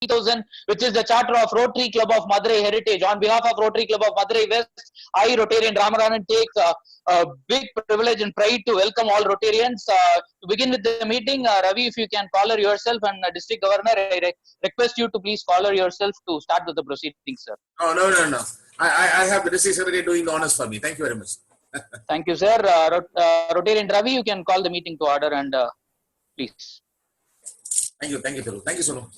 3000, which is the charter of Rotary Club of Madurai Heritage. On behalf of Rotary Club of Madurai West, I, Rotarian Ramaranan, take a big privilege and pride to welcome all Rotarians. To begin with the meeting, Ravi, if you can color yourself, and District Governor, I request you to please color yourself to start with the proceedings, sir. Oh, no. I have the District Secretary doing the honors for me. Thank you very much. Thank you, sir. Rotarian Ravi, you can call the meeting to order, and please. Thank you, Thiru. Thank you so much.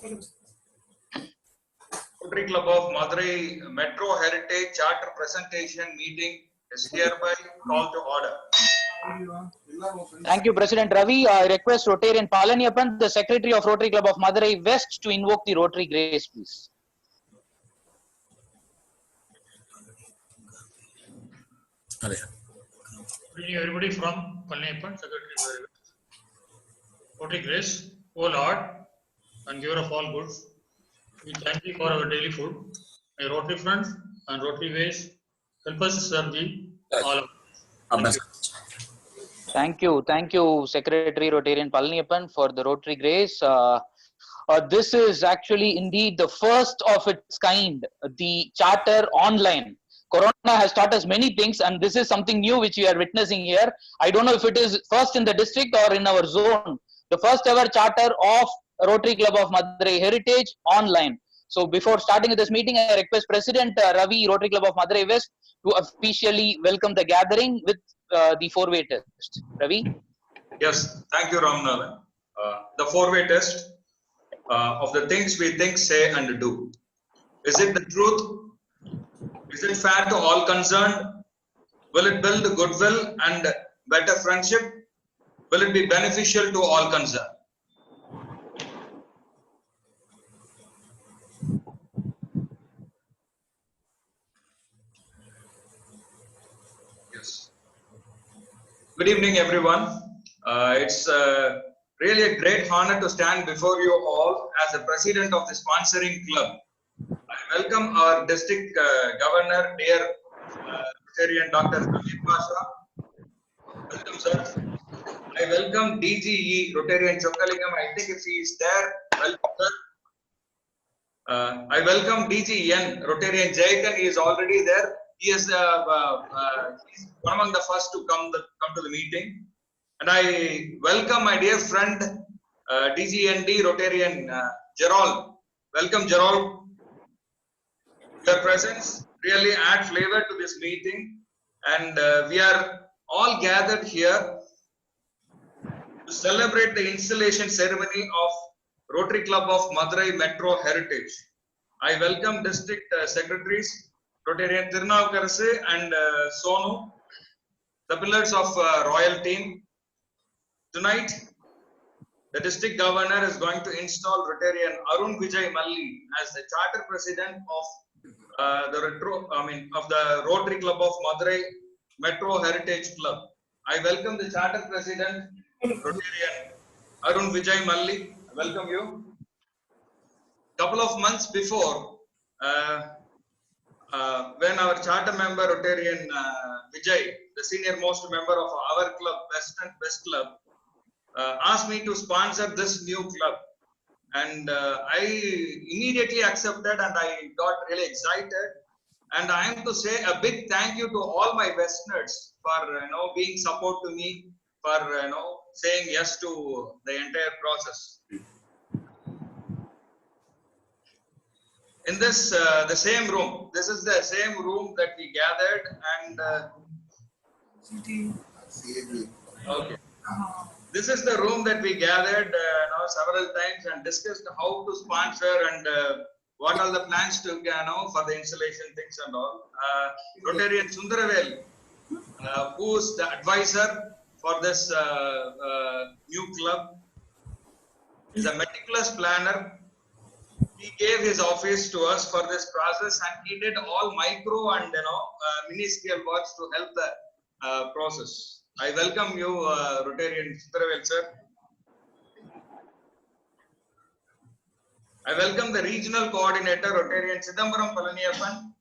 Rotary Club of Madurai Metro Heritage Charter Presentation Meeting is hereby called to order. Thank you, President Ravi. I request Rotarian Palaniappan, the Secretary of Rotary Club of Madurai West, to invoke the Rotary Grace, please. Good evening, everybody from Palaniappan, Secretary Rotary Grace. O Lord, and giver of all goods, we thank Thee for our daily food. May Rotary Front and Rotary Ways help us to serve Thee all of us. Thank you, Secretary Rotarian Palaniappan, for the Rotary Grace. This is actually indeed the first of its kind, the charter online. Corona has taught us many things, and this is something new which we are witnessing here. I don't know if it is first in the district or in our zone. The first ever charter of Rotary Club of Madurai Heritage online. So before starting with this meeting, I request President Ravi, Rotary Club of Madurai West, to officially welcome the gathering with the four-way test. Ravi? Yes, thank you, Ramnath. The four-way test of the things we think, say, and do. Is it the truth? Is it fair to all concerned? Will it build goodwill and better friendship? Will it be beneficial to all concerned? Yes. Good evening, everyone. It's really a great honor to stand before you all as the president of the sponsoring club. I welcome our district governor, dear Rotarian Dr. Samir Pasha. Welcome, sir. I welcome DGE Rotarian Chokkalingam. I think if he is there, welcome, sir. I welcome DGN Rotarian Jaikan. He is already there. He is he's one among the first to come to the meeting. And I welcome my dear friend DGND Rotarian Gerald. Welcome, Gerald. Your presence really adds flavor to this meeting, and we are all gathered here to celebrate the installation ceremony of Rotary Club of Madurai Metro Heritage. I welcome District Secretaries Rotarian Tirunavukarasu and Sonu, the pillars of Royal Team. Tonight, the District Governor is going to install Rotarian Arun Vijay Malli as the Charter President of the Rotary Club of Madurai Metro Heritage Club. I welcome the Charter President, Rotarian Arun Vijay Malli. I welcome you. Couple of months before, when our charter member Rotarian Vijay, the senior most member of our club, West Club, asked me to sponsor this new club. And I immediately accepted, and I got really excited. And I am to say a big thank you to all my Westerners for being support to me, for saying yes to the entire process. In this the same room, this is the same room that we gathered, and okay. This is the room that we gathered several times and discussed how to sponsor and what are the plans to for the installation things and all. Rotarian Sundaravel, who is the advisor for this new club, is a meticulous planner. He gave his office to us for this process, and he did all micro and mini scale works to help the process. I welcome you, Rotarian Sundaravel, sir. I welcome the regional coordinator, Rotarian Chidambaram Palaniappan.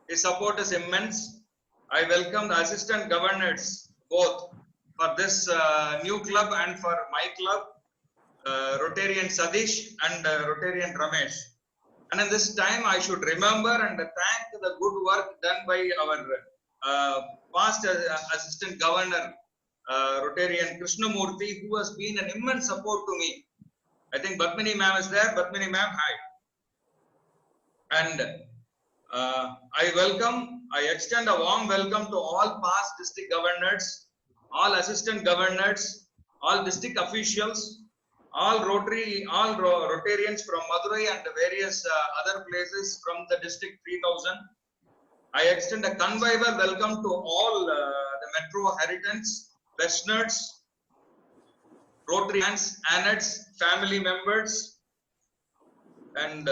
His support is immense. I welcome the assistant governors, both for this new club and for my club, Rotarian Sadish and Rotarian Ramesh. And in this time, I should remember and thank the good work done by our past Assistant Governor, Rotarian Krishnamurthy, who has been an immense support to me. I think Batmini ma'am is there. Batmini ma'am, hi. And I extend a warm welcome to all past district governors, all assistant governors, all district officials, all Rotarians from Madurai and various other places from the district 3000. I extend a convivial welcome to all the Metro Heritants, Westerners, Rotarians, Annettes, family members, and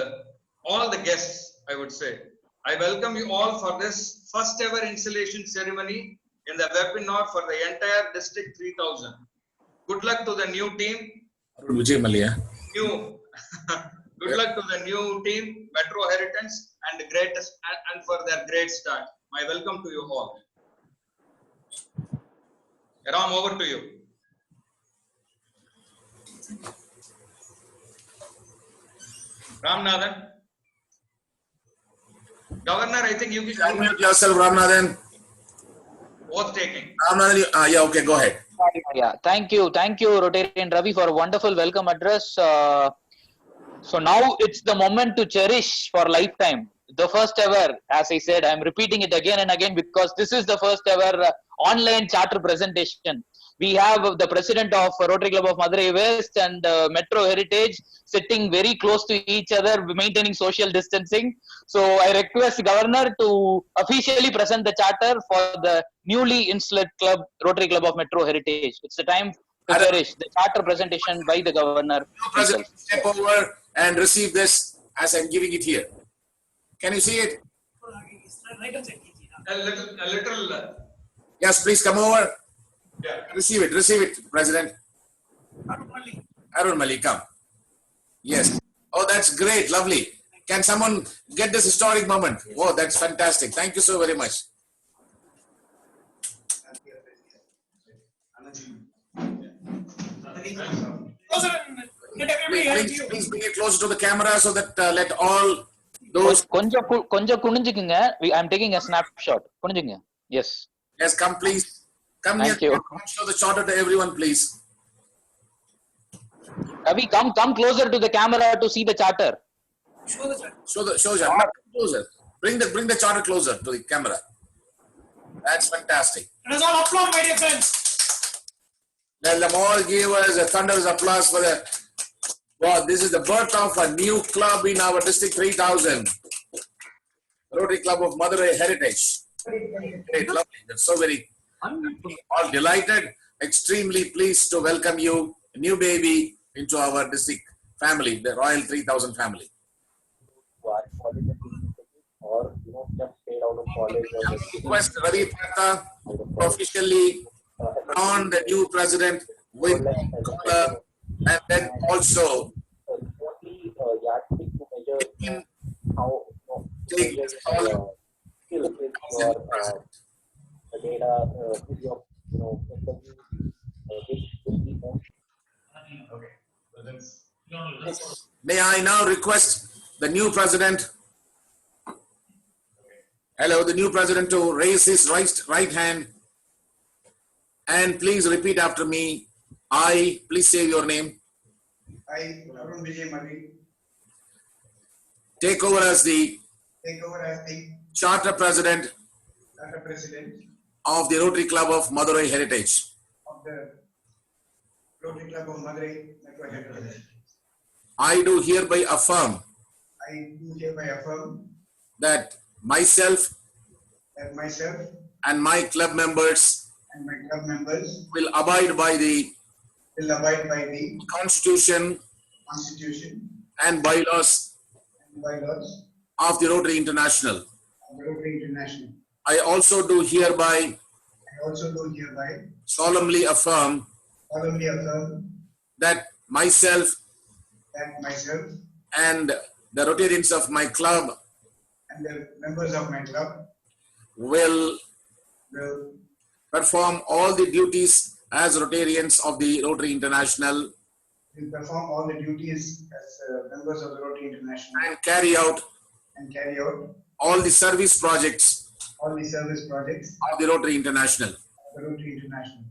all the guests, I would say. I welcome you all for this first ever installation ceremony in the webinar for the entire district 3000. Good luck to the new team. Vijay Malia. Good luck to the new team, Metro Heritants, and for their great start. My welcome to you all. Ram, over to you. Ramnathan. Governor, I think you can Unmute yourself, Ramnathan. both taking. Ramnathan, yeah, okay, go ahead. Yeah, thank you, Rotarian Ravi, for a wonderful welcome address. So now it's the moment to cherish for lifetime. The first ever, as I said, I'm repeating it again and again because this is the first ever online charter presentation. We have the president of Rotary Club of Madurai West and Metro Heritage sitting very close to each other, maintaining social distancing. So I request Governor to officially present the charter for the newly installed club, Rotary Club of Metro Heritage. It's the time to cherish the charter presentation by the Governor. President, step over and receive this as I'm giving it here. Can you see it? A little. Yes, please come over. Yeah. Receive it, President. Arun Mali, come. Yes. Oh, that's great, lovely. Can someone get this historic moment? Oh, that's fantastic. Thank you so very much. Please bring it closer to the camera so that let all those. கொஞ்சம் குனிஞ்சுக்குங்க. I'm taking a snapshot. குனிஞ்சுங்க. Yes. Yes, come please. Come Thank here. you. Show the charter to everyone, please. Ravi, come closer to the camera to see the charter. Show closer. Bring the charter closer to the camera. That's fantastic. Let us all applaud, my dear friends. Let them all give us a thunderous applause for the. Wow, this is the birth of a new club in our district 3000. Rotary Club of Madurai Heritage. Great, lovely. That's so very. All delighted, extremely pleased to welcome you, a new baby, into our district family, the Royal 3000 family. Or just straight out of college. Request Ravi Prata officially on the new president with and then also Yardstick to measure how take all skill the data your interview which will be most. May I now request the new president, the new president to raise his right hand and please repeat after me. I, please say your name. I, Arun Vijay Mali, Take over as the charter president of the Rotary Club of Madurai Heritage. Of the Rotary Club of Madurai Metro Heritage. I do hereby affirm that myself and my club members will abide by the Constitution and bylaws of the Rotary International. I also do hereby solemnly affirm that myself and the Rotarians of my club and the members of my club will perform all the duties as Rotarians of the Rotary International will perform all the duties as members of the Rotary International and carry out and carry out all the service projects all the service projects of the Rotary International. of the Rotary International.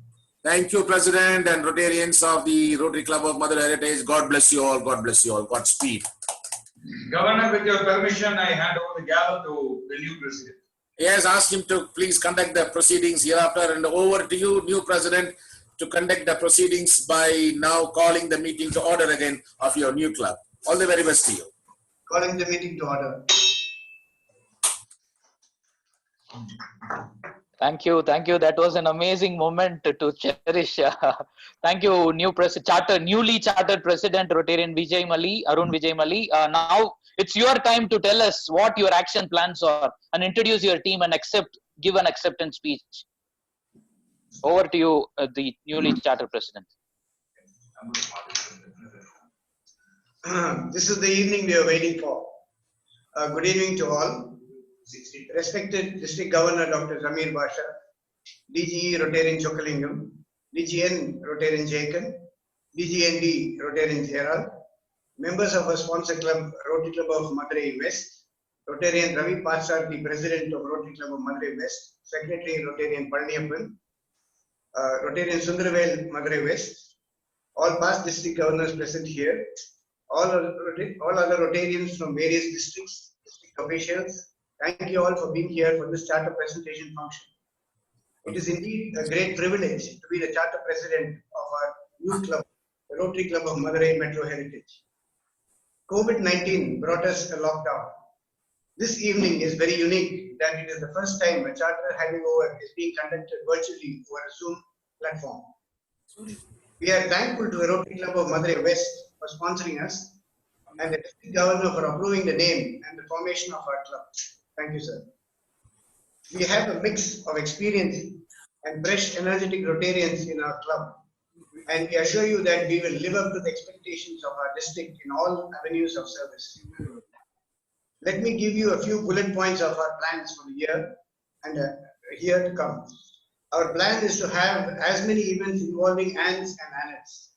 Thank you, President and Rotarians of the Rotary Club of Mother Heritage. God bless you all. God bless you all. Godspeed. Governor, with your permission, I hand over the gavel to the new president. Yes, ask him to please conduct the proceedings hereafter, and over to you, new President, to conduct the proceedings by now calling the meeting to order again of your new club. All the very best to you. Calling the meeting to order. Thank you. That was an amazing moment to cherish. Thank you, newly chartered President Rotarian Vijay Mali, Arun Vijay Mali. Now it's your time to tell us what your action plans are and introduce your team and give an acceptance speech. Over to you, the newly chartered President. This is the evening we are waiting for. Good evening to all. Respected District Governor Dr. Zamir Basha, DGE Rotarian Chokalingam, DGN Rotarian Jacob, DGND Rotarian Gerald, members of our sponsor club, Rotary Club of Madurai West, Rotarian Ravi Parsar, the President of Rotary Club of Madurai West, Secretary Rotarian Palniyappan, Rotarian Sundarvel Madurai West, all past district governors present here, all other Rotarians from various districts, district officials. Thank you all for being here for this charter presentation function. It is indeed a great privilege to be the charter president of our new club, the Rotary Club of Madurai Metro Heritage. COVID-19 brought us a lockdown. This evening is very unique that it is the first time a charter hangover is being conducted virtually over a Zoom platform. We are thankful to the Rotary Club of Madurai West for sponsoring us and the District Governor for approving the name and the formation of our club. Thank you, sir. We have a mix of experience and fresh, energetic Rotarians in our club, and we assure you that we will live up to the expectations of our district in all avenues of service. Let me give you a few bullet points of our plans for the year and year to come. Our plan is to have as many events involving aunts and annettes.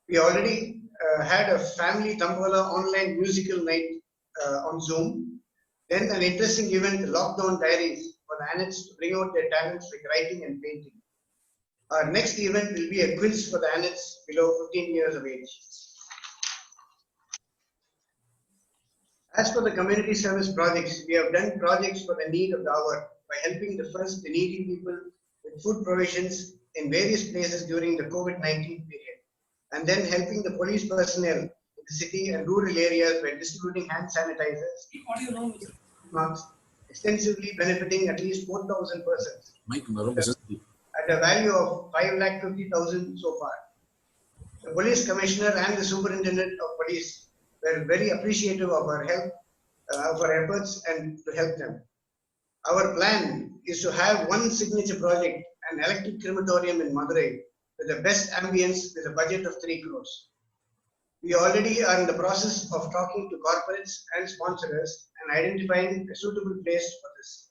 We already had a family Tambola online musical night on Zoom. Then an interesting event, Lockdown Diaries, for the annettes to bring out their talents like writing and painting. Our next event will be a quiz for the annettes below 15 years of age. As for the community service projects, we have done projects for the need of the hour by helping the needy people with food provisions in various places during the COVID-19 period, and then helping the police personnel in the city and rural areas by distributing hand sanitizers, masks, extensively benefiting at least 4,000 persons at a value of 5,50,000 so far. The police commissioner and the superintendent of police were very appreciative of our help, of our efforts, and to help them. Our plan is to have one signature project, an electric crematorium in Madurai, with the best ambience with a budget of 3 crores. We already are in the process of talking to corporates and sponsors and identifying a suitable place for this.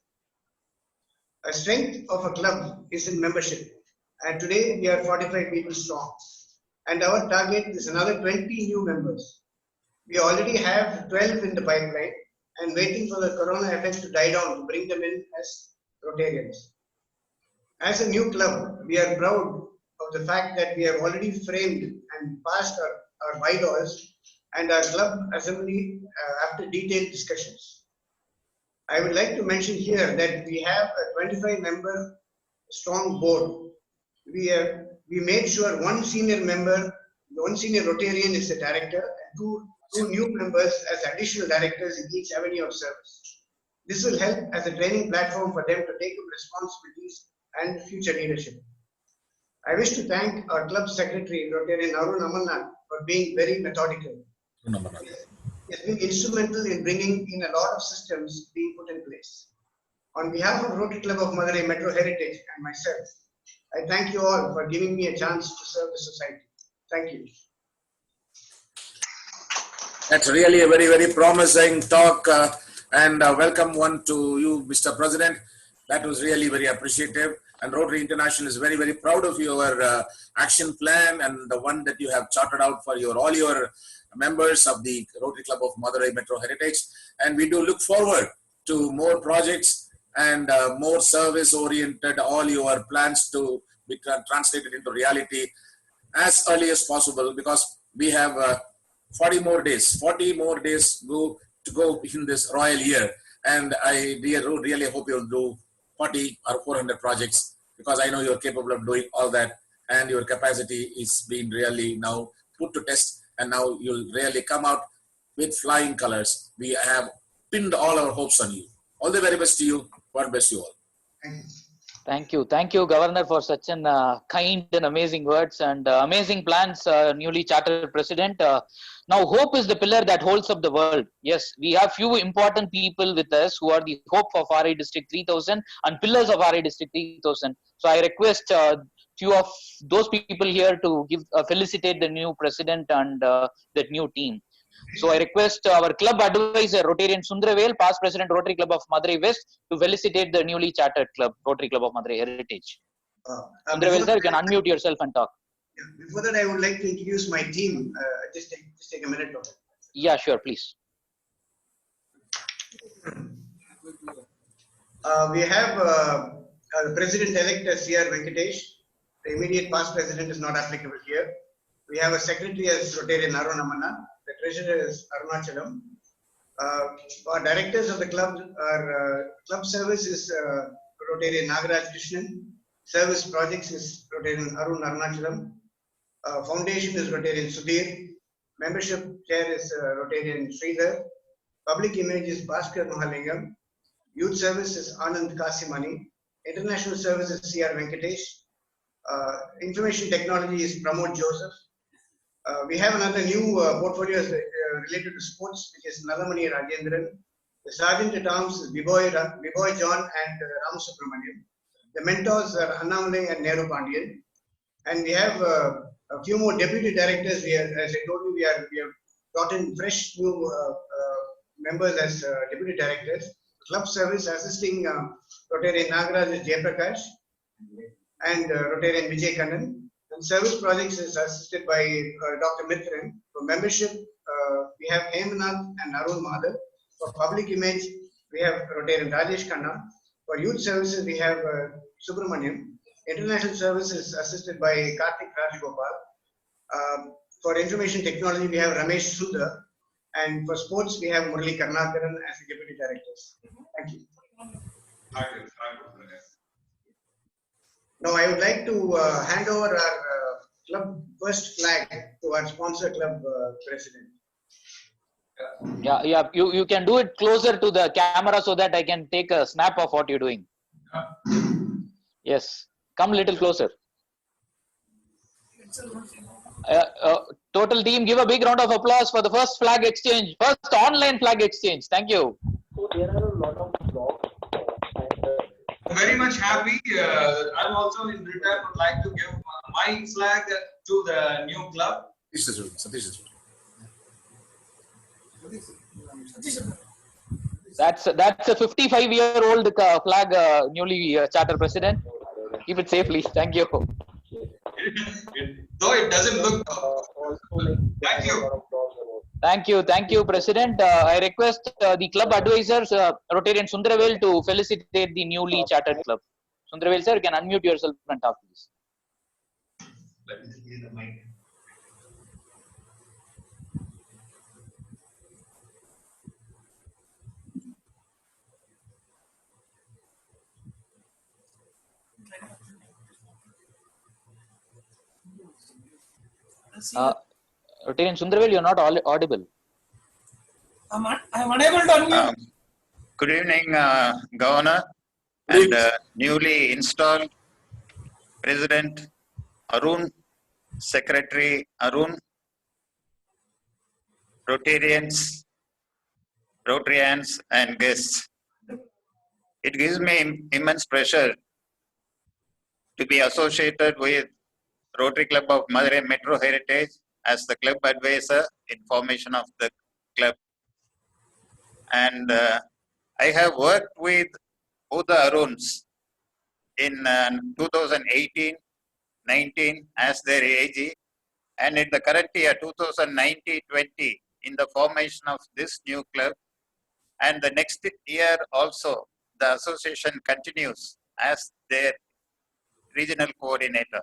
A strength of a club is in membership, and today we are 45 people strong, and our target is another 20 new members. We already have 12 in the pipeline and waiting for the corona effect to die down to bring them in as Rotarians. As a new club, we are proud of the fact that we have already framed and passed our bylaws and our club assembly after detailed discussions. I would like to mention here that we have a 25-member strong board. We made sure one senior member, one senior Rotarian is the director, and two new members as additional directors in each avenue of service. This will help as a training platform for them to take up responsibilities and future leadership. I wish to thank our club secretary, Rotarian Arun Amarnath, for being very methodical. He has been instrumental in bringing in a lot of systems being put in place. On behalf of Rotary Club of Madurai Metro Heritage and myself, I thank you all for giving me a chance to serve the society. Thank you. That's really a very, very promising talk and welcome one to you, Mr. President. That was really very appreciative. And Rotary International is very, very proud of your action plan and the one that you have charted out for all your members of the Rotary Club of Madurai Metro Heritage. And we do look forward to more projects and more service-oriented, all your plans to be translated into reality as early as possible, because we have 40 more days to go in this royal year. And I really hope you'll do 40 or 400 projects, because I know you're capable of doing all that, and your capacity is being really now put to test, and now you'll really come out with flying colors. We have pinned all our hopes on you. All the very best to you. God bless you all. Thank you, Governor, for such an kind and amazing words and amazing plans, newly chartered president. Now, hope is the pillar that holds up the world. Yes, we have few important people with us who are the hope of RI District 3000 and pillars of RI District 3000. So I request few of those people here to felicitate the new president and that new team. So I request our club advisor, Rotarian Sundravel, past president, Rotary Club of Madurai West, to felicitate the newly chartered club, Rotary Club of Madurai Heritage. Sundravel sir, you can unmute yourself and talk. Before that, I would like to introduce my team. Just take a minute. Yeah, sure, please. We have the president-elect as C.R. Venkatesh. The immediate past president is not applicable here. We have a secretary as Rotarian Arun Amana. The treasurer is Arunachalam. Our directors of the club are club service is Rotarian Nagaraj Krishnan. Service projects is Rotarian Arun Arunachalam. Foundation is Rotarian Sudhir. Membership chair is Rotarian Sridhar. Public image is Bhaskar Mahalingam. Youth service is Anand Kasimani. International service is C.R. Venkatesh. Information technology is Pramod Joseph. We have another new portfolio related to sports, which is Nalamani Rajendran. The sergeant at arms is Biboy John and Ramasubramanian. The mentors are Annamalai and Nehru Pandian. And we have a few more deputy directors. As I told you, we have gotten fresh new members as deputy directors. Club service assisting Rotarian Nagaraj is Jayaprakash and Rotarian Vijay Kannan. And service projects is assisted by Dr. Mithran. For membership, we have Hemanath and Arun Madhav. For public image, we have Rotarian Rajesh Khanna. For youth services, we have Subramaniam. International services assisted by Karthik Rajgopal. For information technology, we have Ramesh Sudha. And for sports, we have Murali Karnakaran as the deputy directors. Thank you. Now, I would like to hand over our club first flag to our sponsor club president. Yeah. You can do it closer to the camera so that I can take a snap of what you're doing. Yes, come a little closer. Total team, give a big round of applause for the first flag exchange, first online flag exchange. Thank you. So there are a lot of blogs Very much happy. I'm also in return would like to give my flag to the new club. That's a 55-year-old flag, newly charter president. Keep it safely. Thank you. Though it doesn't look. Thank you. Thank you, President. I request the club advisors, Rotarian Sundravel, to felicitate the newly chartered club. Sundravel sir, you can unmute yourself and talk, please. Rotarian Sundravel, you're not audible. I'm unable to unmute. Good evening, Governor and newly installed President Arun, Secretary Arun, Rotarians and guests. It gives me immense pleasure to be associated with Rotary Club of Madurai Metro Heritage as the club advisor in formation of the club. And I have worked with both the Aruns in 2018-19 as their AG, and in the current year 2019-20 in the formation of this new club, and the next year also the association continues as their regional coordinator.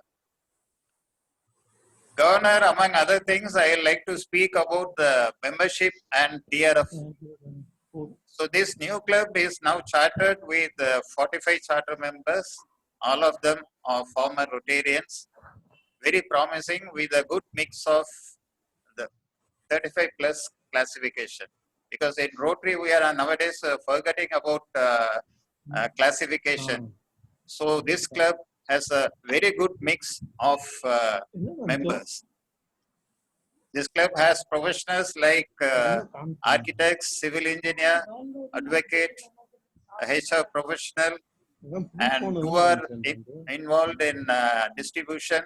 Governor, among other things, I would like to speak about the membership and TRF. So this new club is now chartered with 45 charter members. All of them are former Rotarians. Very promising with a good mix of the 35 plus classification. Because in Rotary, we are nowadays forgetting about classification. So this club has a very good mix of members. This club has professionals like architects, civil engineer, advocate, HR professional, and who are involved in distribution.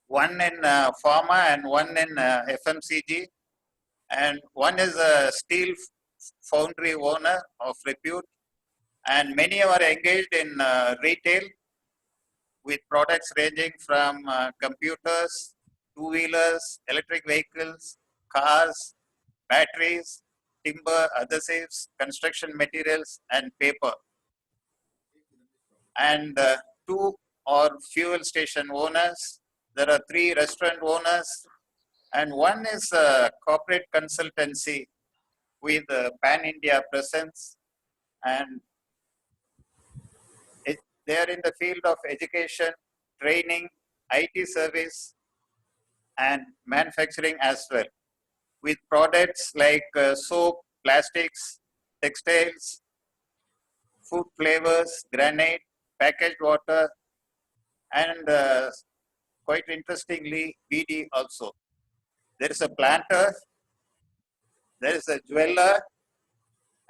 One in pharma and one in FMCG, and one is a steel foundry owner of repute, and many are engaged in retail with products ranging from computers, two-wheelers, electric vehicles, cars, batteries, timber, adhesives, construction materials, and paper. And two are fuel station owners. There are 3 restaurant owners, and one is a corporate consultancy with a pan-India presence, and they are in the field of education, training, IT service, and manufacturing as well, with products like soap, plastics, textiles, food flavors, granite, packaged water, and quite interestingly, BD also. There is a planter, there is a jeweler,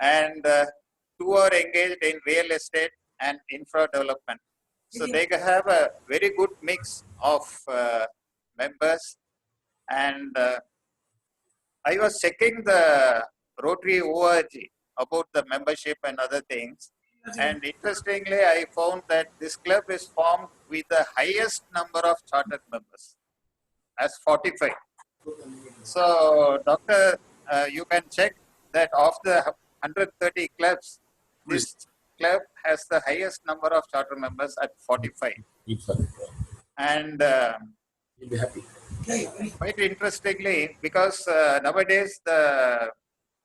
and 2 are engaged in real estate and infra development. So they have a very good mix of members. And I was checking the Rotary ORG about the membership and other things. And interestingly, I found that this club is formed with the highest number of chartered members, as 45. So, Doctor, you can check that of the 130 clubs, this club has the highest number of charter members at 45. And You'll be happy. quite interestingly, because nowadays the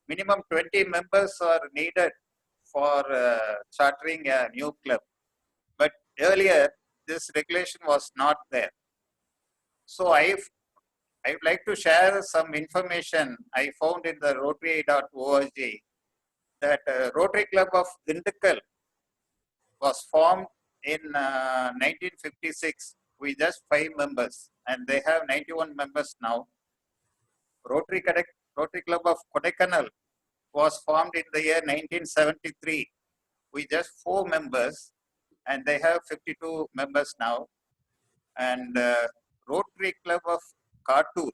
minimum 20 members are needed for chartering a new club. But earlier, this regulation was not there. So I would like to share some information I found in the rotary.org that Rotary Club of Dindigul was formed in 1956 with just 5 members, and they have 91 members now. Rotary Club of Kodaikanal was formed in the year 1973 with just 4 members, and they have 52 members now. And Rotary Club of Kattur,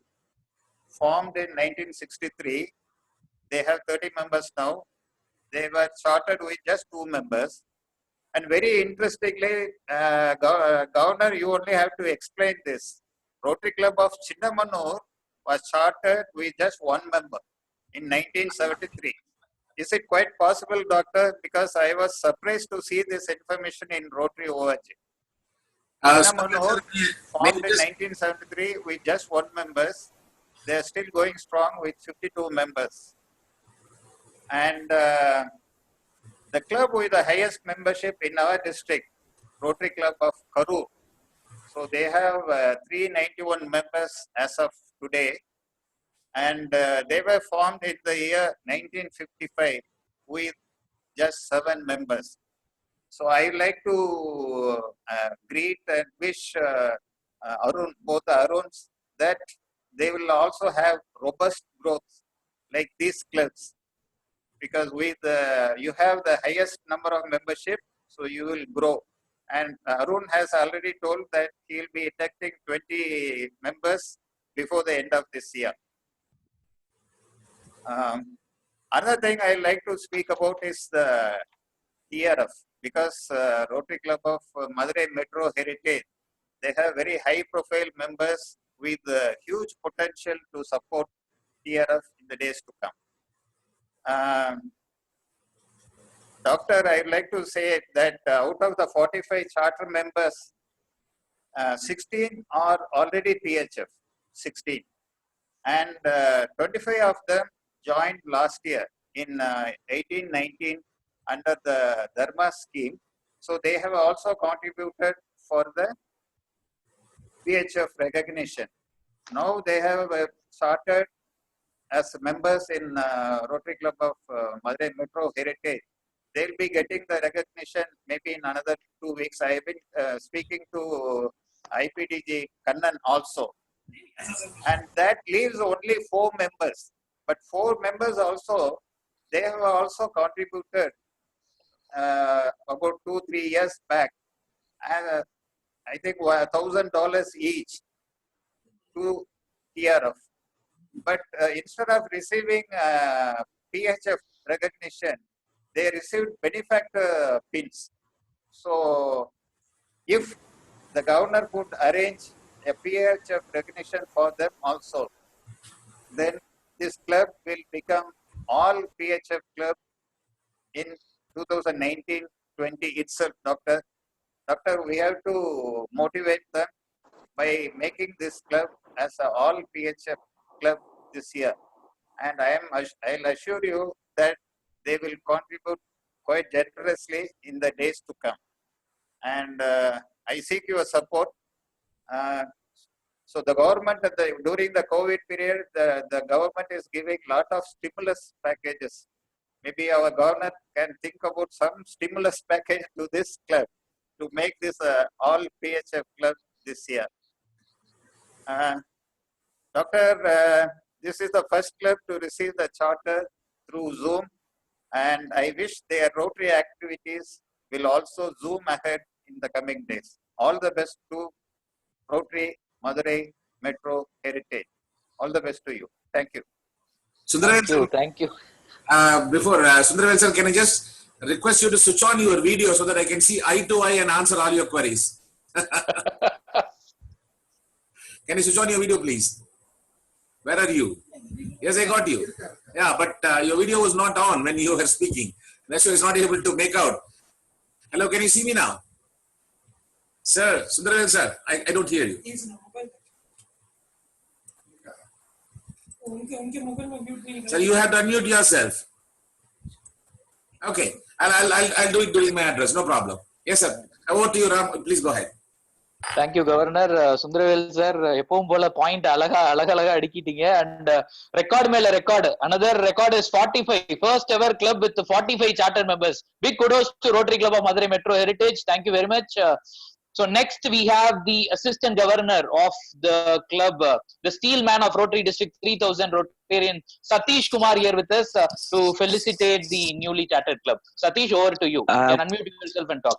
formed in 1963, they have 30 members now. They were chartered with just 2 members. And very interestingly, Governor, you only have to explain this. Rotary Club of Chinnamanur was chartered with just 1 member in 1973. Is it quite possible, Doctor? Because I was surprised to see this information in Rotary ORG. Chinnamanur, formed in 1973 with just 1 member. They are still going strong with 52 members. And the club with the highest membership in our district, Rotary Club of Karur. So they have 391 members as of today. And they were formed in the year 1955 with just 7 members. So I would like to greet and wish Arun, both Aruns, that they will also have robust growth like these clubs. Because with you have the highest number of membership, so you will grow. And Arun has already told that he will be inducting 20 members before the end of this year. Another thing I like to speak about is the TRF. because Rotary Club of Madurai Metro Heritage, they have very high profile members with huge potential to support TRF in the days to come. Doctor, I would like to say that out of the 45 charter members, 16 are already PHF, 16. And 25 of them joined last year in 18-19 under the Dharma scheme. So they have also contributed for the PHF recognition. Now they have started as members in Rotary Club of Madurai Metro Heritage. They'll be getting the recognition maybe in another 2 weeks. I have been speaking to IPDG Kannan also. And that leaves only 4 members. But 4 members also, they have also contributed about 2-3 years back. I think $1,000 each to TRF. But instead of receiving PHF recognition, they received benefactor pins. So if the governor could arrange a PHF recognition for them also, then this club will become all PHF club in 2019-20 itself, Doctor. Doctor, we have to motivate them by making this club as an all PHF club this year. And I'll assure you that they will contribute quite generously in the days to come. And I seek your support. So the government during the COVID period, the government is giving a lot of stimulus packages. Maybe our governor can think about some stimulus package to this club to make this all PHF club this year. Doctor, this is the first club to receive the charter through Zoom, and I wish their Rotary activities will also zoom ahead in the coming days. All the best to Rotary Madurai Metro Heritage. All the best to you. Thank you. Thank you. Before Sundararajan sir, can I just request you to switch on your video so that I can see eye to eye and answer all your queries? Can you switch on your video, please? Where are you? Yes, I got you. Yeah, but your video was not on when you were speaking. That's why it's not able to make out. Hello, can you see me now? Sir, Sundararajan sir, I don't hear you. Sir, you have to unmute yourself. Okay, I'll do it during my address, no problem. Yes, sir. Over to you, Ram. Please go ahead. Thank you, Governor. Sundararajan sir, எப்பவும் போல point அழகா அடிக்கிட்டீங்க. And record மேல record. Another record is 45. First ever club with 45 charter members. Big kudos to Rotary Club of Madurai Metro Heritage. Thank you very much. So next we have the Assistant Governor of the club, the steel man of Rotary District 3000 Rotarian, Satish Kumar, here with us to felicitate the newly chartered club. Satish, over to you. You can unmute yourself and talk.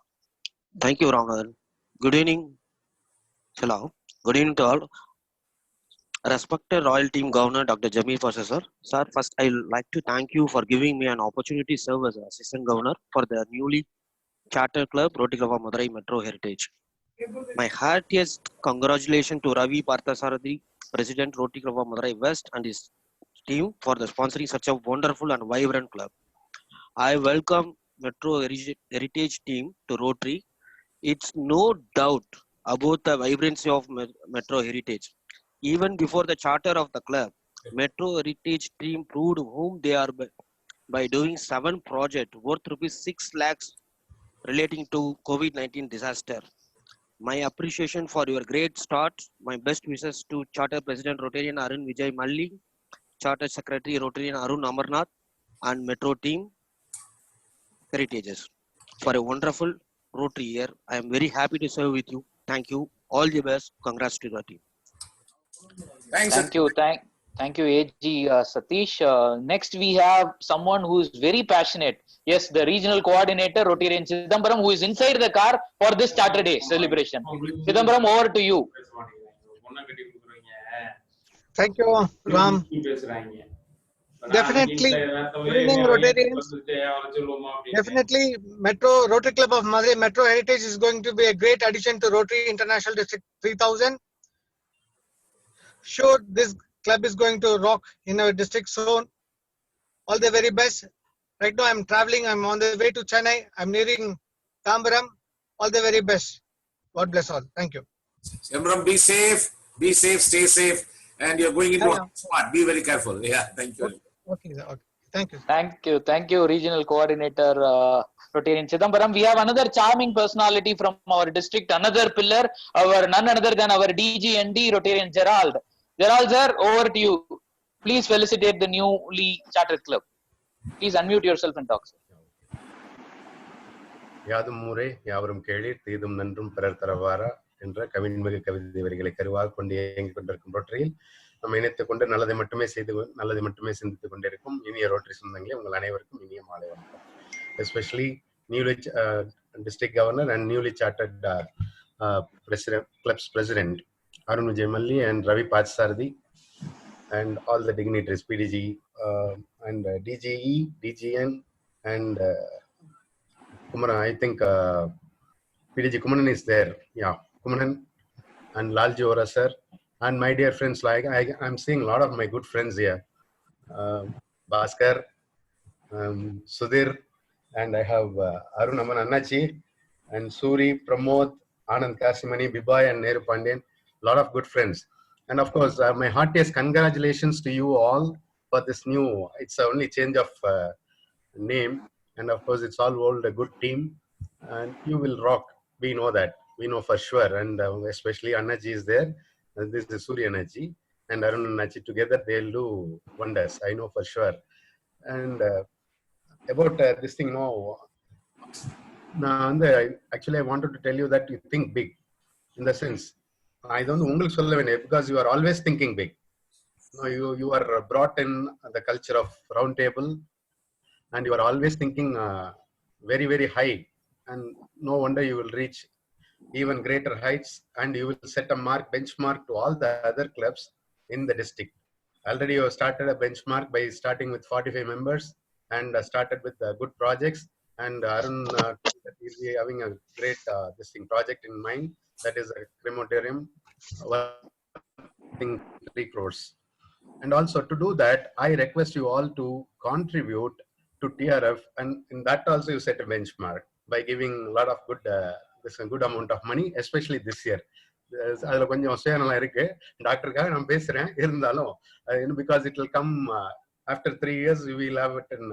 Thank you, Ramadan. Good evening. Hello. Good evening to all. Respected Royal Team Governor Dr. Jamil Pasha sir. Sir, first I would like to thank you for giving me an opportunity to serve as Assistant Governor for the newly chartered club Rotary Club of Madurai Metro Heritage. My heartiest congratulations to Ravi Parthasarathi, President Rotary Club of Madurai West, and his team for the sponsoring such a wonderful and vibrant club. I welcome Metro Heritage team to Rotary. It's no doubt about the vibrancy of Metro Heritage. Even before the charter of the club, Metro Heritage team proved whom they are by doing 7 projects worth ₹6 lakhs relating to COVID-19 disaster. My appreciation for your great start. My best wishes to Charter President Rotarian Arun Vijay Malli, Charter Secretary Rotarian Arun Amarnath, and Metro team Heritages for a wonderful Rotary year. I am very happy to serve with you. Thank you. All the best. Congrats to the team. Thanks. Thank you, AG Satish. Next, we have someone who is very passionate. Yes, the regional coordinator, Rotarian Chidambaram, who is inside the car for this Charter Day celebration. Chidambaram, over to you. Thank you, Ram. Definitely, good evening, Rotarians. Definitely, Metro Rotary Club of Madurai Metro Heritage is going to be a great addition to Rotary International District 3000. Sure, this club is going to rock in our district zone. All the very best. Right now, I'm traveling. I'm on the way to Chennai. I'm nearing Tambaram. All the very best. God bless all. Thank you. Emram, be safe, stay safe, and you're going into a spot. Be very careful. Yeah, thank you. Okay, sir. Okay. Thank you. Thank you, Regional Coordinator Rotarian Chidambaram. We have another charming personality from our district, another pillar, none other than our DG&D Rotarian Gerald. Gerald sir, over to you. Please felicitate the newly chartered club. Please unmute yourself and talk, sir. யாதும் ஊரே யாவரும் கேளீர் தீதும் நன்றும் பிறர் தரவாரா என்ற கவின்மிகு கவிதை வரிகளை கருவாக கொண்டு இயங்கிக் கொண்டிருக்கும் ரோட்டரியில் நம்ம இணைத்துக் கொண்டு நல்லதை மட்டுமே சிந்தித்துக் கொண்டிருக்கும் இனிய ரோட்டரி சொந்தங்களே, உங்கள் அனைவருக்கும் இனிய மாலை வணக்கம். Especially newly district governor and newly chartered club's president Arun Vijay Malli and Ravi Pathsarathy and all the dignitaries, PDG and DGE, DGN and Kumaran. I think PDG Kumaran is there. Yeah, Kumaran and Lalji Ora sir. And my dear friends, like I'm seeing a lot of my good friends here. Bhaskar, Sudhir, and I have Arun Aman Annachi, and Suri, Pramod, Anand Kasimani, Bibai, and Nehru Pandian. A lot of good friends. And of course, my heartiest congratulations to you all for this new, it's only change of name. And of course, it's all old, a good team. And you will rock. We know that. We know for sure. And especially Annaji is there. This is Suri Annaji and Arun Annaji. Together, they'll do wonders. I know for sure. And about this thing, no. Actually, I wanted to tell you that you think big. In the sense, I don't know, because you are always thinking big. No, you are brought in the culture of round table, and you are always thinking very, very high. And no wonder you will reach even greater heights, and you will set a benchmark to all the other clubs in the district. Already you have started a benchmark by starting with 45 members and started with good projects. And Arun is having a great project in mind. That is a crematorium, worth 3 crores. And also to do that, I request you all to contribute to TRF, and in that also you set a benchmark by giving a lot of good amount of money, especially this year. Because it will come after 3 years, we will have it in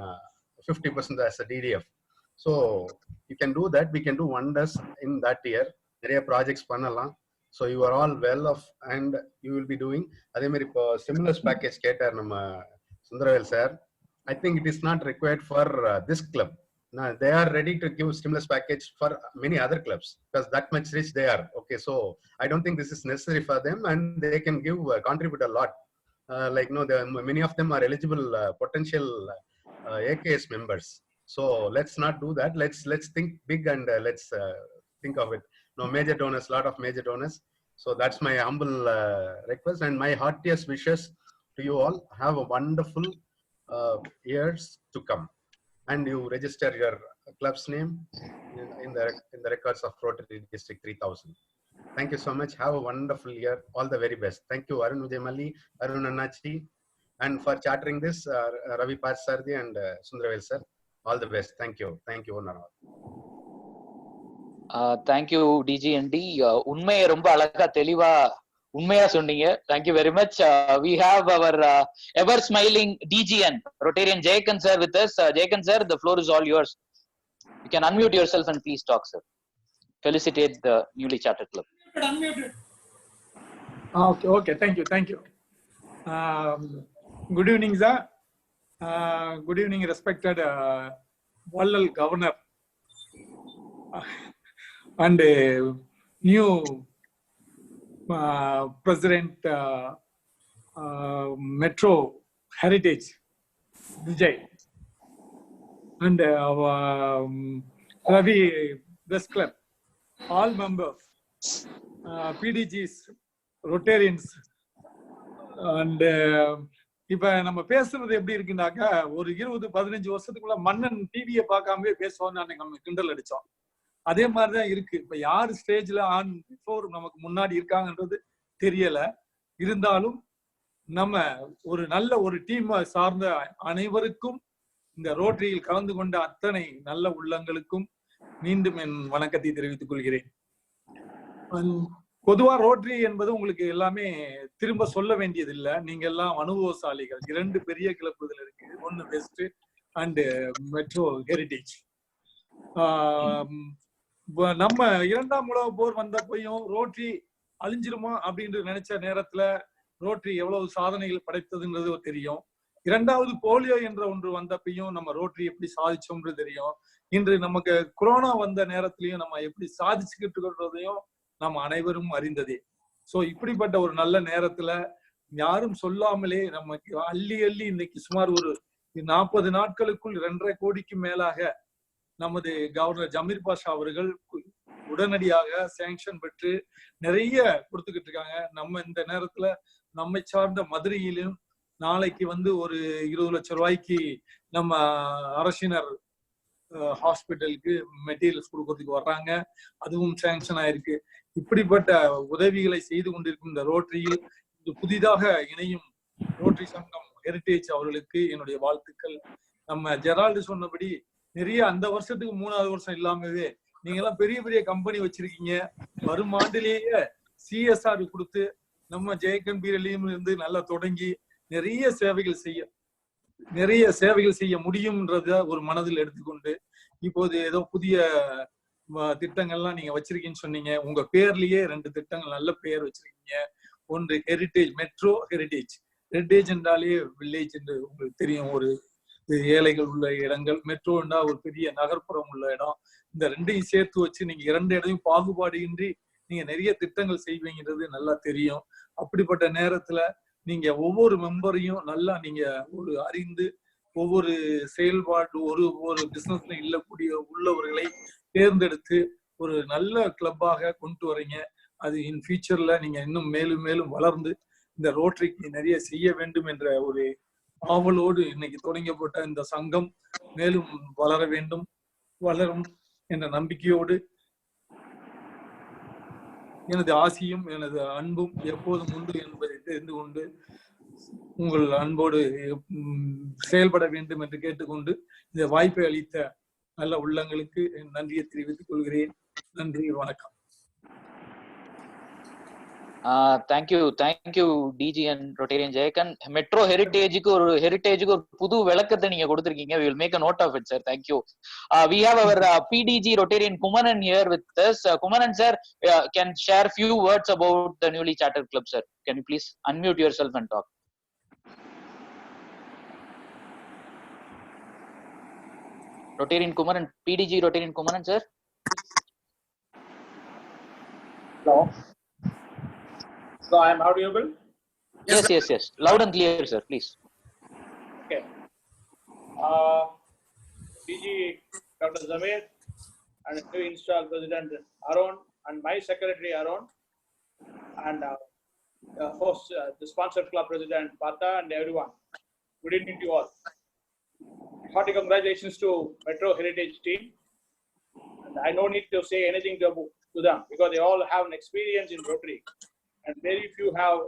50% as a DDF. So you can do that. We can do wonders in that year. Projects pannalam. So you are all well off, and you will be doing stimulus package cater nama Sundaravelu sir. I think it is not required for this club. Now they are ready to give stimulus package for many other clubs because that much rich they are. Okay, so I don't think this is necessary for them, and they can give contribute a lot. Many of them are eligible potential AKS members. So let's not do that. Let's think big, and let's think of it. No, major donors, lot of major donors. So that's my humble request, and my heartiest wishes to you all. Have a wonderful years to come, and you register your club's name in the records of Rotary District 3000. Thank you so much. Have a wonderful year. All the very best. Thank you, Arun Vijay Malli, Arun Annachi, and for chartering this, Ravi Pathsarathy and Sundaravelu sir. All the best. Thank you. Thank you, one and all. Thank you, DG&D. Unmaiya romba alaga theliva unmaiya சொன்னீங்க. Thank you very much. We have our ever smiling DGN Rotarian Jayakan sir with us. Jayakan sir, the floor is all yours. You can unmute yourself and please talk, sir. Felicitate the newly chartered club. Unmuted. Okay. Thank you. Good evening, sir. Good evening, respected Vallal Governor and new President Metro Heritage Vijay and Ravi West Club, all members, PDGs, Rotarians, and இப்ப நம்ம பேசுறது எப்படி இருக்குன்னாக்கா, ஒரு 20-15 வருஷத்துக்குள்ள மன்னன் டிவியை பார்க்காமவே பேசுவான்னு அன்னைக்கு நம்ம கிண்டல் அடிச்சோம். அதே மாதிரிதான் இருக்கு. இப்ப யாரு ஸ்டேஜ்ல ஆன் பிஃபோர் நமக்கு முன்னாடி இருக்காங்கன்றது தெரியல. இருந்தாலும் நம்ம ஒரு நல்ல ஒரு டீம் சார்ந்த அனைவருக்கும், இந்த ரோட்டரியில் கலந்து கொண்ட அத்தனை நல்ல உள்ளங்களுக்கும் மீண்டும் என் வணக்கத்தை தெரிவித்துக் கொள்கிறேன். பொதுவா ரோட்டரி என்பது உங்களுக்கு எல்லாமே திரும்ப சொல்ல வேண்டியது இல்லை. நீங்க எல்லாம் அனுபவசாலிகள். 2 பெரிய கிளப்புகள் இருக்கு. ஒன்னு வெஸ்ட் அண்ட் மெட்ரோ ஹெரிடேஜ். நம்ம 2ஆம் உலக போர் வந்தப்பையும் ரோட்டரி அழிஞ்சிருமா அப்படின்னு நினைச்ச நேரத்துல ரோட்டரி எவ்வளவு சாதனைகள் படைத்ததுன்றது தெரியும். 2வது போலியோ என்ற ஒன்று வந்தப்பையும் நம்ம ரோட்டரி எப்படி சாதிச்சோம்னு தெரியும். இன்று நமக்கு கொரோனா வந்த நேரத்திலையும் நம்ம எப்படி சாதிச்சுக்கிட்டு இருக்கிறதையும் நம்ம அனைவரும் அறிந்ததே. சோ இப்படிப்பட்ட ஒரு நல்ல நேரத்துல யாரும் சொல்லாமலே நமக்கு அள்ளி இன்னைக்கு சுமார் ஒரு 40 நாட்களுக்குள் 2.5 கோடிக்கு மேலாக நமது கவர்னர் ஜமீர் பாஷா அவர்கள் உடனடியாக சேங்ஷன் பெற்று நிறைய கொடுத்துக்கிட்டு இருக்காங்க. நம்ம இந்த நேரத்துல நம்மை சார்ந்த மதுரையிலும் நாளைக்கு ஒரு 20 லட்சம் ரூபாய்க்கு நம்ம அரசினர் ஹாஸ்பிட்டலுக்கு மெட்டீரியல்ஸ் கொடுக்கறதுக்கு வர்றாங்க. அதுவும் சேங்ஷன் ஆயிருக்கு. இப்படிப்பட்ட உதவிகளை செய்து கொண்டிருக்கும் இந்த ரோட்டரியில் புதிதாக இணையும் ரோட்டரி சங்கம் ஹெரிடேஜ் அவர்களுக்கு என்னுடைய வாழ்த்துக்கள். நம்ம ஜெரால்டு சொன்னபடி நிறைய அந்த வருஷத்துக்கு 3வது வருஷம் இல்லாமவே நீங்க எல்லாம் பெரிய பெரிய கம்பெனி வச்சிருக்கீங்க. வரும் ஆண்டிலேயே CSR கொடுத்து நம்ம ஜெயகம்பீரிலையும் இருந்து நல்லா தொடங்கி நிறைய சேவைகள் செய்ய முடியும்ன்றத ஒரு மனதில் எடுத்துக்கொண்டு இப்போது ஏதோ புதிய திட்டங்கள்லாம் நீங்க வச்சிருக்கீங்கன்னு சொன்னீங்க. உங்க பேர்லயே 2 திட்டங்கள் நல்ல பேர் வச்சிருக்கீங்க. ஒன்று ஹெரிடேஜ், மெட்ரோ ஹெரிடேஜ். ஹெரிடேஜ் என்றாலே வில்லேஜ் என்று உங்களுக்கு தெரியும், ஒரு ஏழைகள் உள்ள இடங்கள். மெட்ரோன்னா ஒரு பெரிய நகர்ப்புறம் உள்ள இடம். இந்த 2ஐயும் சேர்த்து வச்சு நீங்க 2 இடத்தையும் பாகுபாடு இன்றி நீங்க நிறைய திட்டங்கள் செய்வீங்கிறது நல்லா தெரியும். அப்படிப்பட்ட நேரத்துல நீங்க ஒவ்வொரு மெம்பரையும் நல்லா நீங்க ஒரு அறிந்து ஒவ்வொரு செயல்பாடு ஒரு பிசினஸ்ல உள்ளவர்களை தேர்ந்தெடுத்து ஒரு நல்ல கிளப்பாக கொண்டு வரீங்க. அது இன் ஃபியூச்சர்ல நீங்க இன்னும் மேலும் மேலும் வளர்ந்து இந்த ரோட்டரிக்கு நிறைய செய்ய வேண்டும் என்ற ஒரு ஆவலோடு இன்னைக்கு தொடங்கப்பட்ட இந்த சங்கம் மேலும் வளர வேண்டும், வளரும் என்ற நம்பிக்கையோடு எனது ஆசியும் எனது அன்பும் எப்போதும் உண்டு என்பதை தெரிந்து கொண்டு உங்கள் அன்போடு செயல்பட வேண்டும் என்று கேட்டுக்கொண்டு இந்த வாய்ப்பை அளித்த நல்ல உள்ளங்களுக்கு நன்றியை தெரிவித்துக் கொள்கிறேன். நன்றி, வணக்கம். Thank you DG and Rotarian Jayakan. Metro ஹெரிடேஜுக்கு ஒரு புது விளக்கத்தை நீங்க கொடுத்திருக்கீங்க. We will make a note of it, sir. Thank you. We have our PDG Rotarian Kumaran here with us. Kumaran sir can share few words about the newly chartered club, sir. Can you please unmute yourself and talk? Rotarian Kumaran, PDG Rotarian Kumaran sir. Hello. So I am audible? Yes. Loud and clear, sir, please. Okay. DG Dr. Zamir and new installed President Arun and my secretary Arun and host, the sponsored club President Partha and everyone. Good evening to you all. Hearty congratulations to Metro Heritage team. And I don't need to say anything to them because they all have an experience in Rotary. And very few have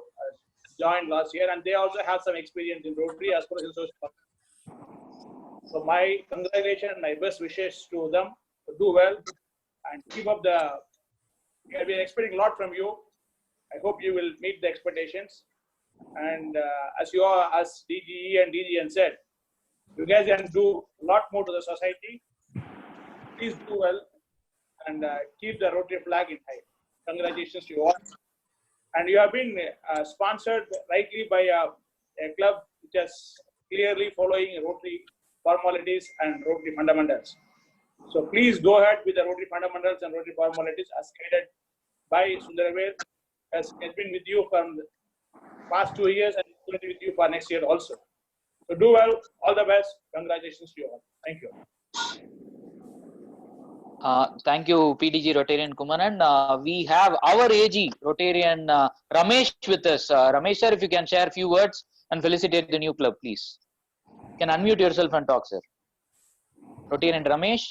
joined last year, and they also have some experience in Rotary as well as social. So my congratulations and my best wishes to them to do well and keep up the. We have been expecting a lot from you. I hope you will meet the expectations. And as DGE and DGN said, you guys can do a lot more to the society. Please do well and keep the Rotary flag in high. Congratulations to you all. And you have been sponsored rightly by a club which is clearly following Rotary formalities and Rotary fundamentals. So please go ahead with the Rotary fundamentals and Rotary formalities as guided by Sundaraved, has been with you from the past 2 years and will be with you for next year also. So do well, all the best. Congratulations to you all. Thank you. Thank you, PDG Rotarian Kumaran. We have our AG Rotarian Ramesh with us. Ramesh sir, if you can share a few words and felicitate the new club, please. You can unmute yourself and talk, sir. Rotarian Ramesh.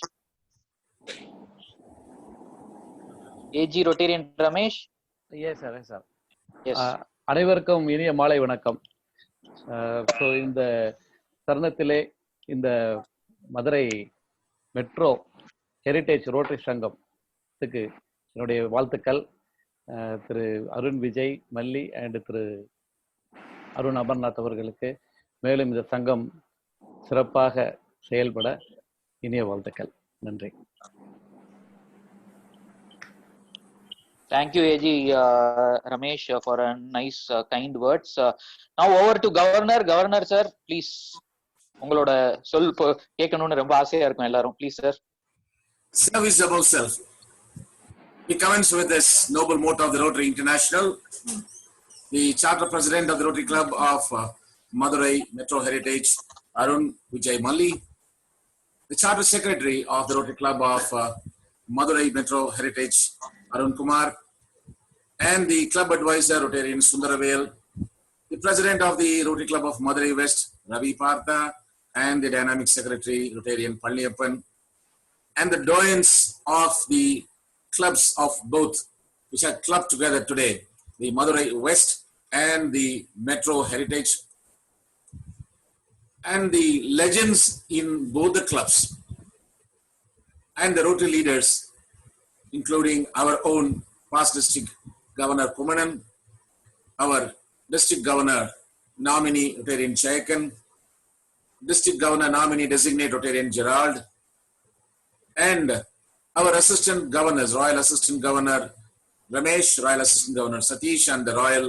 AG Rotarian Ramesh. Yes, sir. Yes, sir. Yes. அனைவருக்கும் இனிய மாலை வணக்கம். So இந்த தருணத்திலே இந்த Madurai metro heritage rotary சங்கத்துக்கு என்னுடைய வாழ்த்துக்கள். திரு அருண் விஜய் மல்லி அண்ட் திரு அருண் அமர்நாத் அவர்களுக்கு மேலும் இந்த சங்கம் சிறப்பாக செயல்பட இனிய வாழ்த்துக்கள். நன்றி. Thank you, AG Ramesh, for a nice, kind words. Now over to Governor. Governor, sir, please. உங்களோட சொல் கேட்கணும்னு ரொம்ப ஆசையா இருக்கும் எல்லாரும். Please, sir. Service above self. We commence with this noble motto of the Rotary International. The Charter President of the Rotary Club of Madurai Metro Heritage, Arun Vijay Malli. The Charter Secretary of the Rotary Club of Madurai Metro Heritage, Arun Kumar. And the Club Advisor, Rotarian Sundaravel. The President of the Rotary Club of Madurai West, Ravi Partha. And the Dynamic Secretary, Rotarian Palniyappan. And the doyens of the clubs of both, which are clubbed together today, the Madurai West and the Metro Heritage, and the legends in both the clubs, and the Rotary leaders, including our own past district Governor Kumanan, our district governor nominee Rotarian Chayakan, district governor nominee designate Rotarian Gerald, and our assistant governors, Royal Assistant Governor Ramesh, Royal Assistant Governor Satish, and the Royal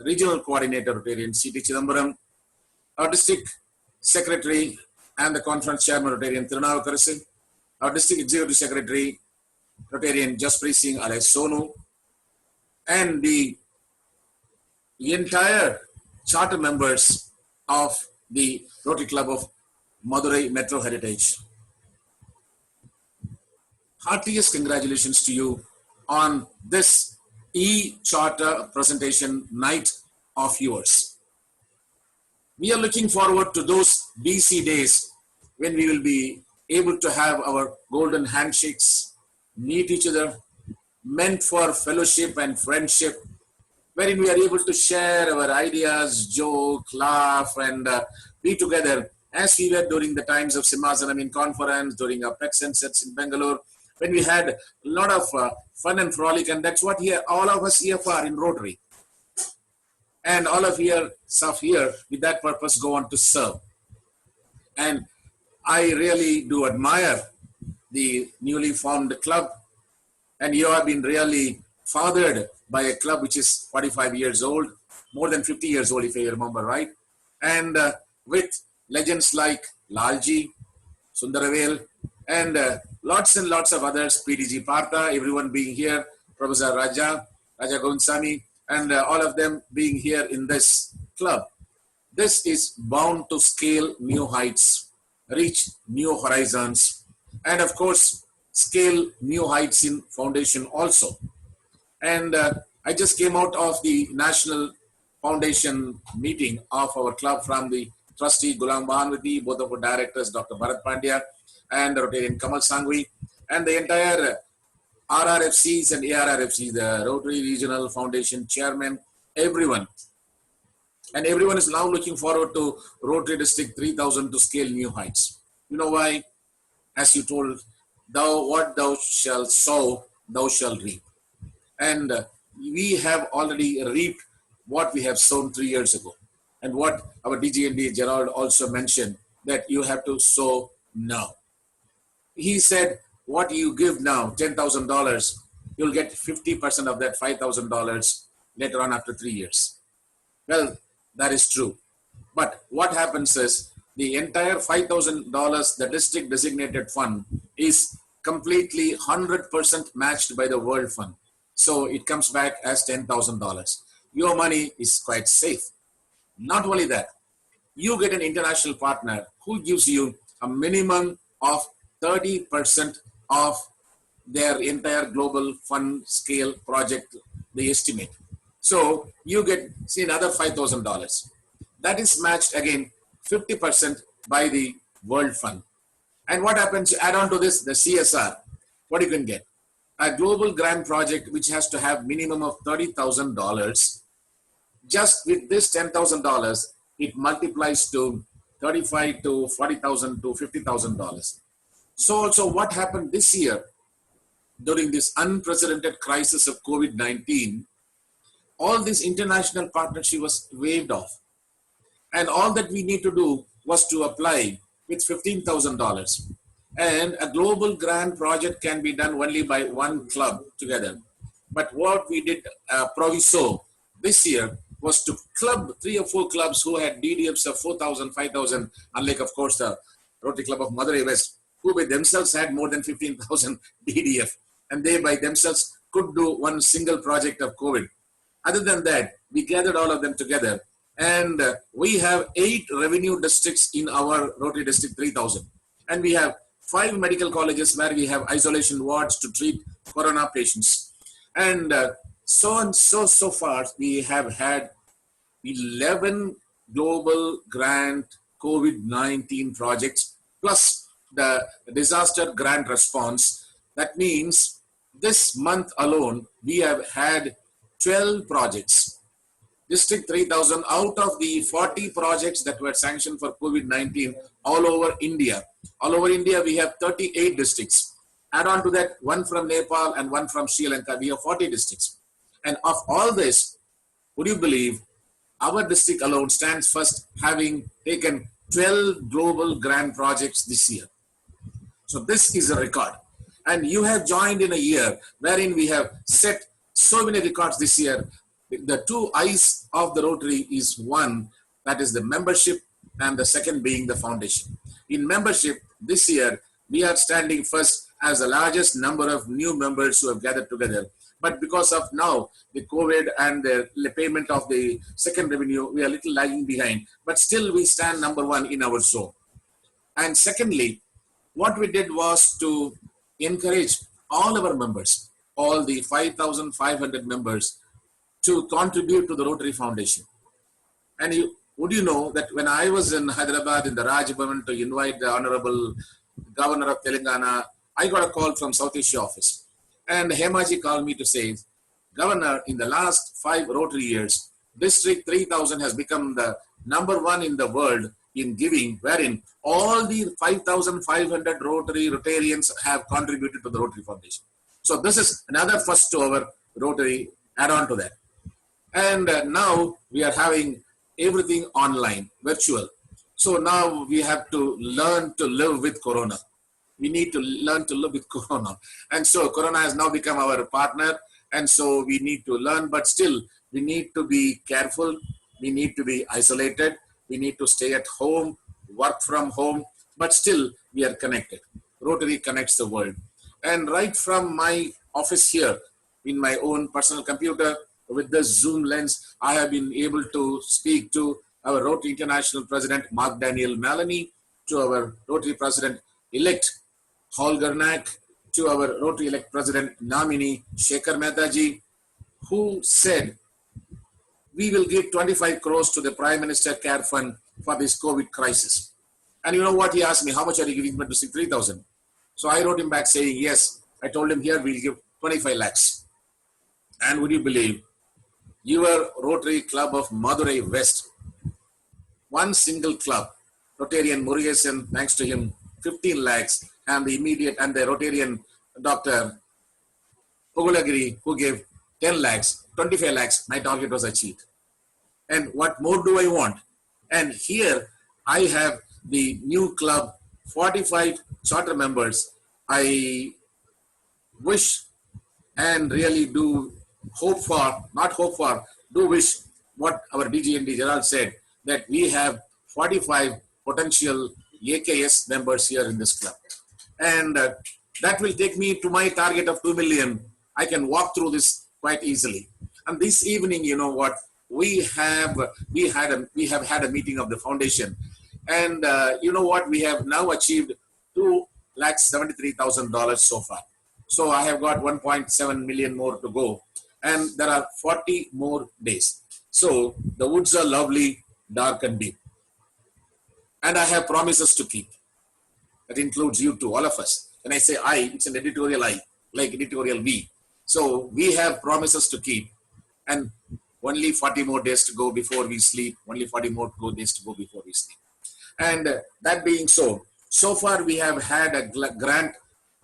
Regional Coordinator Rotarian C.T. Chidambaram, our District Secretary and the Conference Chairman Rotarian Tirunavakarasi, our District Executive Secretary Rotarian Jasprit Singh alias Sonu, and the entire charter members of the Rotary Club of Madurai Metro Heritage. Heartiest congratulations to you on this e-charter presentation night of yours. We are looking forward to those BC days when we will be able to have our golden handshakes, meet each other, meant for fellowship and friendship, wherein we are able to share our ideas, joke, laugh, and be together as we were during the times of Simhasanam in conference, during our pet sunsets in Bangalore, when we had a lot of fun and frolic, and that's what here all of us here for in Rotary. And all of us here with that purpose go on to serve. And I really do admire the newly formed club, and you have been really fathered by a club which is 45 years old, more than 50 years old if I remember right, and with legends like Lalji, Sundaravel, and lots and lots of others, PDG Partha, everyone being here, Professor Raja Govinsamy, and all of them being here in this club. This is bound to scale new heights, reach new horizons, and of course, scale new heights in foundation also. And I just came out of the national foundation meeting of our club from the trustee Gulam Bahanwati, both of our directors, Dr. Bharat Pandya, and Rotarian Kamal Sangvi, and the entire RRFCs and ARRFCs, the Rotary Regional Foundation Chairman, everyone. And everyone is now looking forward to Rotary District 3000 to scale new heights. You know why? As you told, what thou shalt sow, thou shalt reap. And we have already reaped what we have sown 3 years ago. And what our DGND Gerald also mentioned, that you have to sow now. He said, what you give now, $10,000, you'll get 50% of that $5,000 later on after 3 years. Well, that is true. But what happens is the entire $5,000, the district designated fund, is completely 100% matched by the World Fund. So it comes back as $10,000. Your money is quite safe. Not only that, you get an international partner who gives you a minimum of 30% of their entire global fund scale project, they estimate. So you get, see, another $5,000. That is matched again 50% by the World Fund. And what happens, add on to this, the CSR, what you can get? A global grant project which has to have minimum of $30,000. Just with this $10,000, it multiplies to 35 to 40,000 to $50,000. So also what happened this year during this unprecedented crisis of COVID-19, all this international partnership was waived off. And all that we need to do was to apply with $15,000. And a global grant project can be done only by one club together. But what we did proviso this year was to club 3 or 4 clubs who had DDFs of 4,000, 5,000, unlike of course the Rotary Club of Madurai West, who by themselves had more than 15,000 DDF. And they by themselves could do one single project of COVID. Other than that, we gathered all of them together. And we have 8 revenue districts in our Rotary District 3000. And we have 5 medical colleges where we have isolation wards to treat corona patients. And so far, we have had 11 global grant COVID-19 projects, plus the disaster grant response. That means this month alone, we have had 12 projects. District 3000 out of the 40 projects that were sanctioned for COVID-19 all over India. All over India, we have 38 districts. Add on to that, 1 from Nepal and 1 from Sri Lanka. We have 40 districts. And of all this, would you believe our district alone stands first, having taken 12 global grant projects this year. So this is a record. And you have joined in a year wherein we have set so many records this year. The 2 eyes of the Rotary is one, that is the membership, and the second being the foundation. In membership, this year, we are standing first as the largest number of new members who have gathered together. But because of now the COVID and the payment of the second revenue, we are a little lagging behind. But still, we stand number 1 in our zone. And secondly, what we did was to encourage all our members, all the 5,500 members, to contribute to the Rotary Foundation. And would you know that when I was in Hyderabad in the Raj Bhavan to invite the Honorable Governor of Telangana, I got a call from South Asia office. And Hemaji called me to say, Governor, in the last 5 Rotary years, District 3000 has become the number 1 in the world in giving, wherein all the 5,500 Rotarians have contributed to the Rotary Foundation. So this is another first to our Rotary, add on to that. And now we are having everything online, virtual. So now we have to learn to live with Corona. We need to learn to live with Corona. And so Corona has now become our partner. And so we need to learn, but still we need to be careful. We need to be isolated. We need to stay at home, work from home, but still we are connected. Rotary connects the world. And right from my office here, in my own personal computer, with this Zoom lens, I have been able to speak to our Rotary International President, Mark Daniel Maloney, to our Rotary President-elect, Holger Nack, to our Rotary-elect President nominee, Shekhar Mehtaji, who said, we will give 25 crores to the Prime Minister Care Fund for this COVID crisis. And you know what? He asked me, how much are you giving to District 3000? So I wrote him back saying, yes. I told him, here we'll give 25 lakhs. And would you believe, your Rotary Club of Madurai West, one single club, Rotarian Murugesan, thanks to him, 15 lakhs, and the immediate, and the Rotarian Dr. Pugulagiri, who gave 10 lakhs, 25 lakhs, my target was achieved. And what more do I want? And here I have the new club, 45 charter members. I wish and really do hope for, not hope for, do wish what our DGND Gerald said, that we have 45 potential AKS members here in this club. And that will take me to my target of 2 million. I can walk through this quite easily. And this evening, you know what, we have had a meeting of the foundation. And you know what, we have now achieved $2,73,000 so far. So I have got 1.7 million more to go. And there are 40 more days. So the woods are lovely, dark and deep. And I have promises to keep. That includes you too, all of us. When I say I, it's an editorial I, like editorial we. So we have promises to keep. And only 40 more days to go before we sleep. Only 40 more days to go before we sleep. And that being so far we have had a grant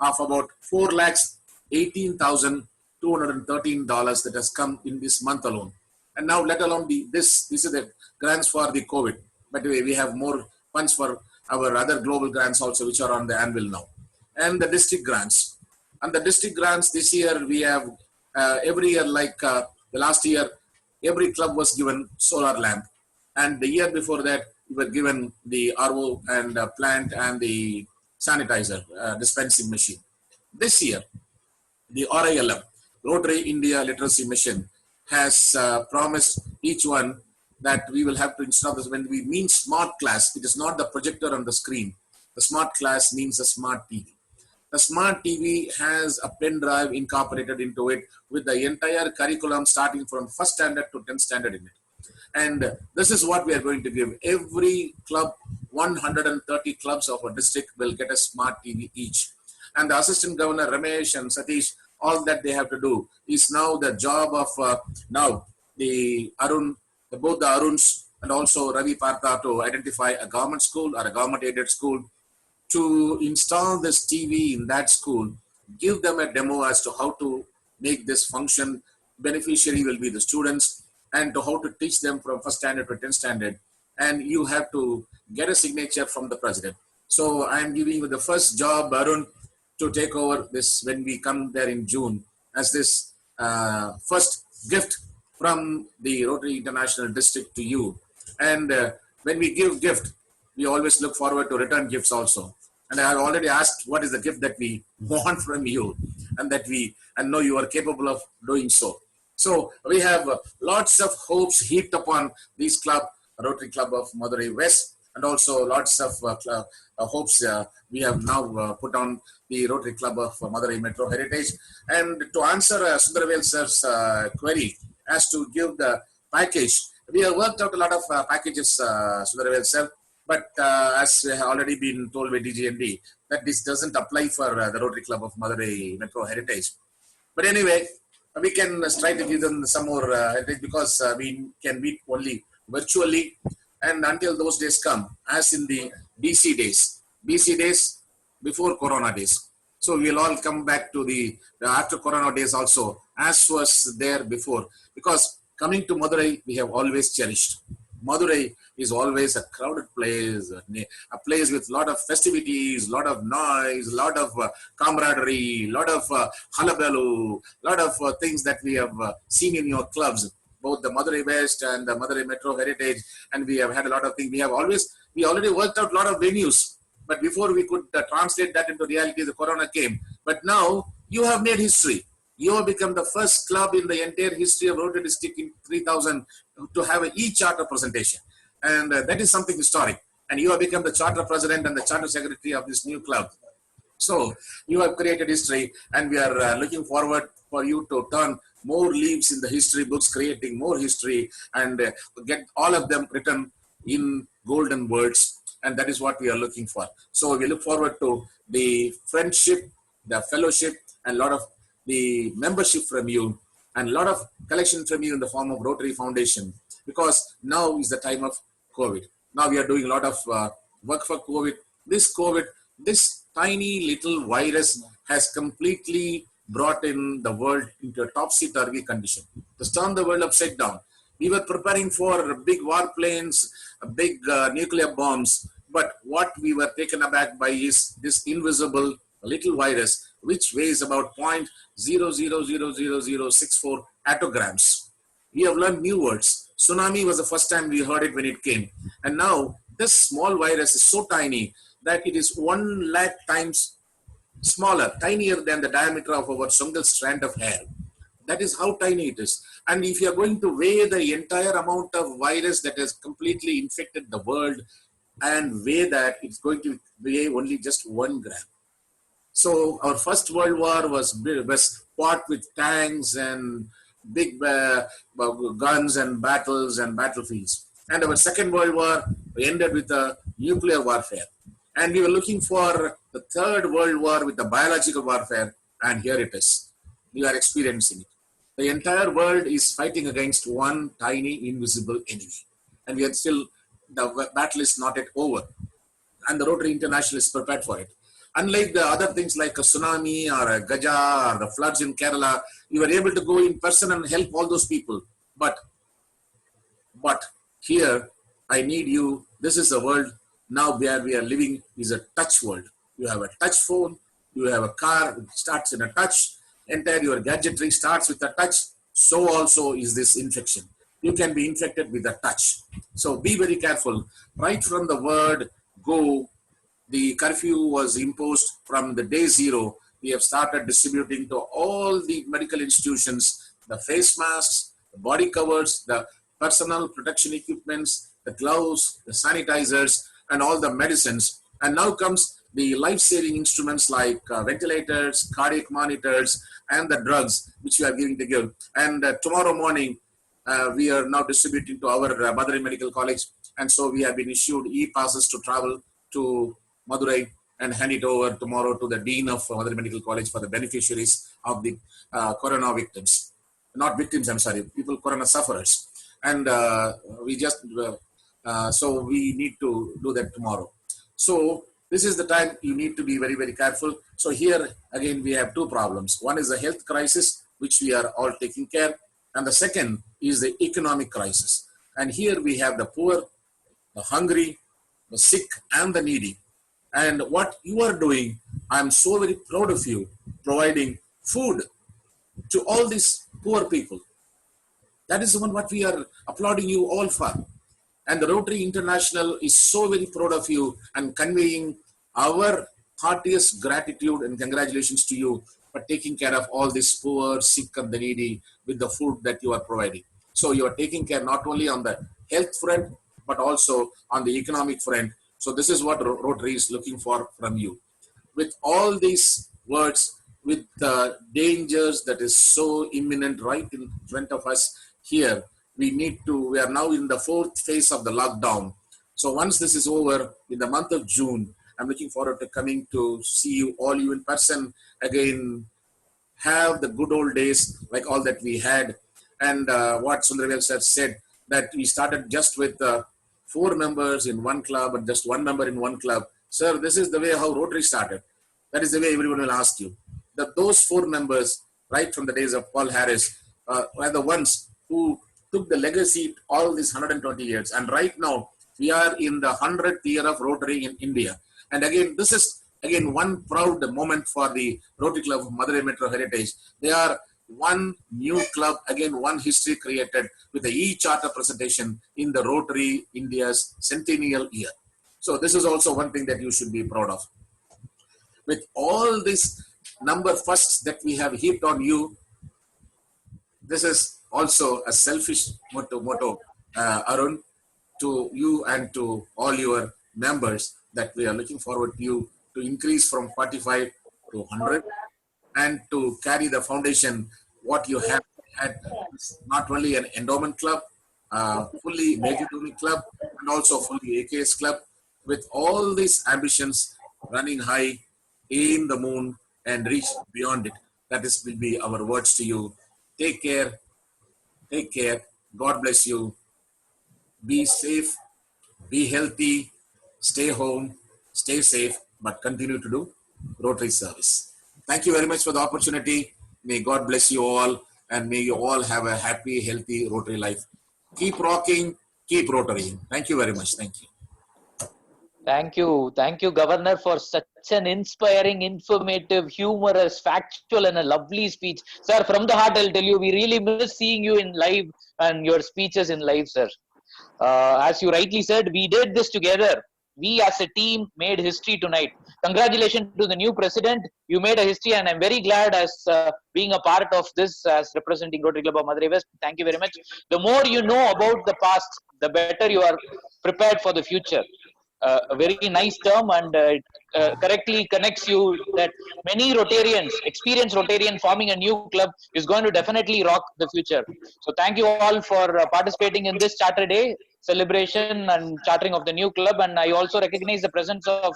of about $4,18,213 that has come in this month alone. And now let alone this is the grants for the COVID. But we have more funds for our other global grants also, which are on the anvil now. And the district grants. And the district grants this year, we have every year, like the last year, every club was given solar lamp. And the year before that, we were given the RO and plant and the sanitizer dispensing machine. This year, the RILM, Rotary India Literacy Mission, has promised each one that we will have to install this. When we mean smart class, it is not the projector on the screen. The smart class means a smart TV. The smart TV has a pen drive incorporated into it with the entire curriculum starting from 1st standard to 10th standard in it. And this is what we are going to give. Every club, 130 clubs of a district will get a smart TV each. And the Assistant Governor, Ramesh and Satish, all that they have to do is now the job of now the Arun, both the Aruns and also Ravi Partha to identify a government school or a government aided school to install this TV in that school, give them a demo as to how to make this function. Beneficiary will be the students, and to how to teach them from 1st standard to 10th standard. And you have to get a signature from the president. So I am giving you the first job, Arun, to take over this when we come there in June as this first gift from the Rotary International District to you. And when we give gift, we always look forward to return gifts also. And I have already asked what is the gift that we want from you, and that and know you are capable of doing so. So we have lots of hopes heaped upon this club, Rotary Club of Madurai West, and also lots of hopes we have now put on the Rotary Club of Madurai Metro Heritage. And to answer Sundarvel sir's query as to give the package, we have worked out a lot of packages, Sundarvel sir, but as has already been told by DGND, that this doesn't apply for the Rotary Club of Madurai Metro Heritage. But anyway, we can try to give them some more heritage because we can meet only virtually, and until those days come, as in the BC days before Corona days. So we'll all come back to the after Corona days also, as was there before, because coming to Madurai, we have always cherished. Madurai is always a crowded place, a place with a lot of festivities, a lot of noise, a lot of camaraderie, a lot of hullabaloo, a lot of things that we have seen in your clubs, both the Madurai West and the Madurai Metro Heritage, and we have had a lot of things. We already worked out a lot of venues, but before we could translate that into reality, the Corona came. But now you have made history. You have become the first club in the entire history of Rotary District in 3000 to have an e-charter presentation. And that is something historic. And you have become the charter president and the charter secretary of this new club. So you have created history, and we are looking forward for you to turn more leaves in the history books, creating more history, and get all of them written in golden words. And that is what we are looking for. So we look forward to the friendship, the fellowship, and a lot of the membership from you, and a lot of collection from you in the form of Rotary Foundation, because now is the time of COVID. Now we are doing a lot of work for COVID. This tiny little virus has completely brought in the world into a topsy-turvy condition, to turn the world upside down. We were preparing for big warplanes, big nuclear bombs, but what we were taken aback by is this invisible little virus, which weighs about 0.000064 attograms. We have learned new words. Tsunami was the first time we heard it when it came. And now this small virus is so tiny that it is 1 lakh times smaller, tinier than the diameter of our single strand of hair. That is how tiny it is. And if you are going to weigh the entire amount of virus that has completely infected the world and weigh that, it's going to weigh only just 1 gram. So our First World War was fought with tanks and big guns and battles and battlefields. And our Second World War ended with a nuclear warfare. And we were looking for the Third World War with the biological warfare, and here it is. We are experiencing it. The entire world is fighting against one tiny invisible enemy. And we are still, the battle is not yet over. And the Rotary International is prepared for it. Unlike the other things like a tsunami or a Gaja or the floods in Kerala, you were able to go in person and help all those people. But here, I need you. This is the world now where we are living is a touch world. You have a touch phone, you have a car, it starts in a touch, entire your gadgetry starts with a touch. So also is this infection. You can be infected with a touch. So be very careful. Right from the word go, the curfew was imposed from the day zero. We have started distributing to all the medical institutions the face masks, the body covers, the personal protection equipments, the gloves, the sanitizers, and all the medicines. And now comes the life-saving instruments like ventilators, cardiac monitors, and the drugs which we are giving to give. And tomorrow morning, we are now distributing to our Madurai Medical College. And so we have been issued e-passes to travel to Madurai and hand it over tomorrow to the Dean of Madurai Medical College for the beneficiaries of the corona victims. Not victims, I'm sorry, people, corona sufferers. And so we need to do that tomorrow. So this is the time you need to be very, very careful. So here, again, we have two problems. One is the health crisis, which we are all taking care. And the second is the economic crisis. And here we have the poor, the hungry, the sick, and the needy. And what you are doing, I'm so very proud of you, providing food to all these poor people. That is the one what we are applauding you all for. And the Rotary International is so very proud of you and conveying our heartiest gratitude and congratulations to you for taking care of all these poor, sick, and the needy with the food that you are providing. So you are taking care not only on the health front, but also on the economic front. So this is what Rotary is looking for from you. With all these words, with the dangers that is so imminent right in front of us here, we are now in the fourth phase of the lockdown. So once this is over, in the month of June, I'm looking forward to coming to see you all in person again, have the good old days like all that we had. And what Sundarvel sir said, that we started just with 4 members in one club and just 1 member in one club. Sir, this is the way how Rotary started. That is the way everyone will ask you. That those 4 members, right from the days of Paul Harris, were the ones who took the legacy all these 120 years. And right now, we are in the 100th year of Rotary in India. And again, this is again one proud moment for the Rotary Club of Madurai Metro Heritage. They are one new club, again one history created with the e-charter presentation in the Rotary India's centennial year. So this is also one thing that you should be proud of. With all this number firsts that we have heaped on you, this is also a selfish motto, Arun, to you and to all your members, that we are looking forward to you to increase from 45 to 100 and to carry the foundation what you have had, not only an endowment club, fully Megiduni club, and also fully AKS club, with all these ambitions running high in the moon and reach beyond it. That is will be our words to you. Take care. Take care. God bless you. Be safe. Be healthy. Stay home. Stay safe. But continue to do Rotary service. Thank you very much for the opportunity. May God bless you all. And may you all have a happy, healthy Rotary life. Keep rocking. Keep Rotarying. Thank you very much. Thank you. Thank you. Thank you, Governor, for such an inspiring, informative, humorous, factual, and a lovely speech. Sir, from the heart, I'll tell you, we really miss seeing you in live and your speeches in live, sir. As you rightly said, we did this together. We as a team made history tonight. Congratulations to the new president. You made a history, and I'm very glad as being a part of this as representing Rotary Club of Madurai West. Thank you very much. The more you know about the past, the better you are prepared for the future. A very nice term, and it correctly connects you that many Rotarians, experienced Rotarian forming a new club is going to definitely rock the future. So thank you all for participating in this Charter Day. celebration and chartering of the new club. And I also recognize the presence of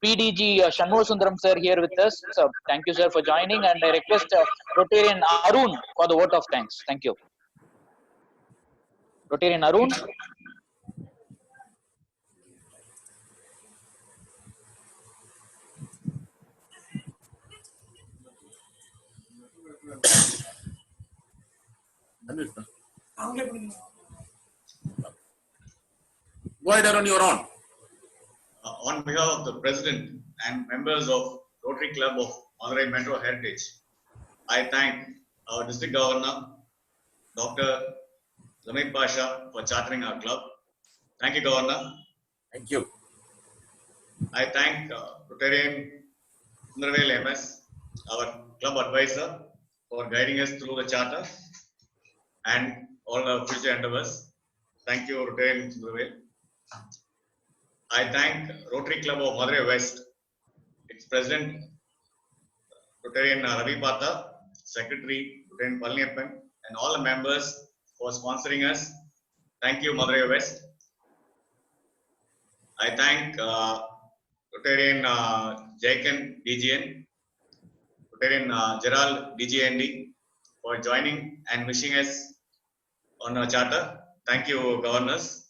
PDG Shanmugha Sundaram sir here with us. So thank you, sir, for joining. And I request Rotarian Arun for the vote of thanks. Thank you. Rotarian Arun. Go ahead, Arun, you're on. On behalf of the President and members of Rotary Club of Madurai Metro Heritage, I thank our District Governor, Dr. Zamir Pasha, for chartering our club. Thank you, Governor. Thank you. I thank Rotarian Sundarvel MS, our club advisor, for guiding us through the charter and all our future endeavors. Thank you, Rotarian Sundarvel. I thank Rotary Club of Madurai West, its President, Rotarian Ravi Pata, Secretary, Rotarian Palniyappan, and all the members for sponsoring us. Thank you, Madurai West. I thank Rotarian Jaikan DGN, Rotarian Gerald DGND for joining and wishing us on our charter. Thank you, governors.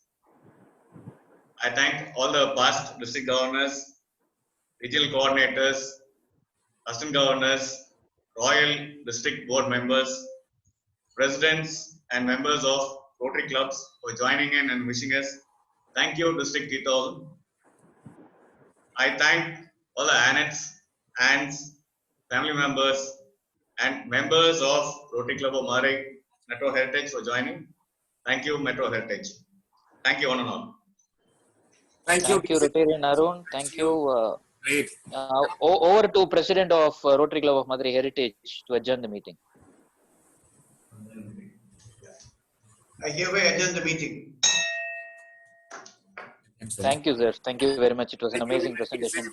I thank all the past district governors, regional coordinators, assistant governors, royal district board members, presidents and members of Rotary clubs for joining in and wishing us. Thank you, District 3000. I thank all the aunts, family members and members of Rotary Club of Madurai Metro Heritage for joining. Thank you, Metro Heritage. Thank you, one and all. Thank you, Rotarian Arun. Thank you. Great. Over to President of Rotary Club of Madurai Heritage to adjourn the meeting. I hereby adjourn the meeting. Thank you, sir. Thank you very much. It was an amazing presentation.